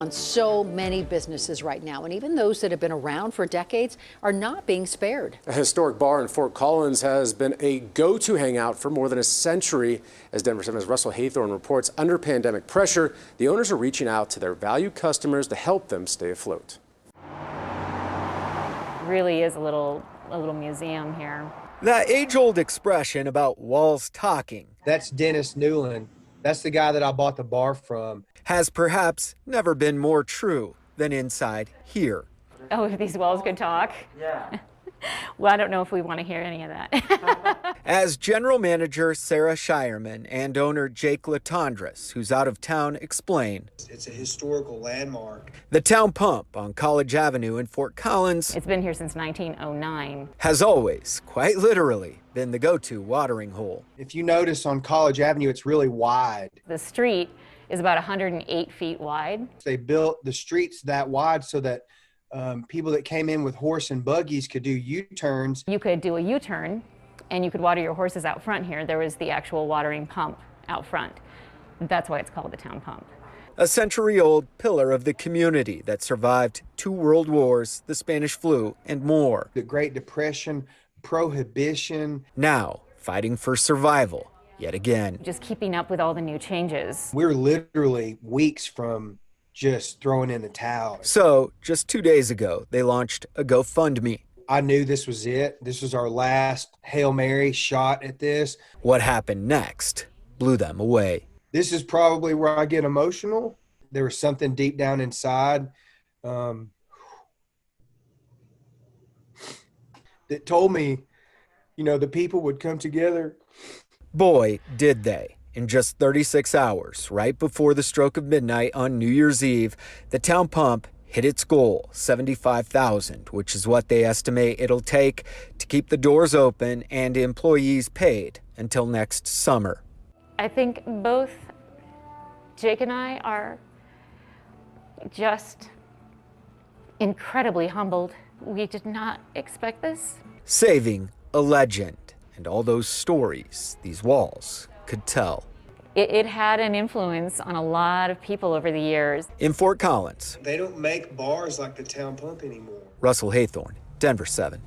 On so many businesses right now, and even those that have been around for decades are not being spared. A historic bar in Fort Collins has been a go-to hangout for more than a century. As Denver 7's Russell Haythorne reports, under pandemic pressure, the owners are reaching out to their valued customers to help them stay afloat. Really is a little museum here. That age-old expression about walls talking. That's Dennis Newland. That's the guy that I bought the bar from. Has perhaps never been more true than inside here. Oh, if these walls could talk? Yeah. Well, I don't know if we want to hear any of that. As general manager Sarah Shireman and owner Jake Latondras, who's out of town, explain. It's a historical landmark. The Town Pump on College Avenue in Fort Collins It's been here since 1909. has always, quite literally, been the go-to watering hole. If you notice on College Avenue, it's really wide. The street is about 108 feet wide. They built the streets that wide so that people that came in with horse and buggies could do U-turns. You could do a U-turn and you could water your horses out front here. There was the actual watering pump out front. That's why it's called the Town Pump. A century-old pillar of the community that survived 2 world wars, the Spanish flu, and more. The Great Depression, Prohibition. Now, fighting for survival yet again. Just keeping up with all the new changes. We're literally weeks from just throwing in the towel. So, just 2 days ago, they launched a GoFundMe. I knew this was it. This was our last Hail Mary shot at this. What happened next blew them away. This is probably where I get emotional. There was something deep down inside that told me, the people would come together. Boy, did they. In just 36 hours, right before the stroke of midnight on New Year's Eve, the Town Pump hit its goal, $75,000, which is what they estimate it'll take to keep the doors open and employees paid until next summer. I think both Jake and I are just incredibly humbled. We did not expect this. Saving a legend and all those stories these walls could tell. It had an influence on a lot of people over the years. In Fort Collins, They don't make bars like the Town Pump anymore. Russell Haythorne, Denver 7.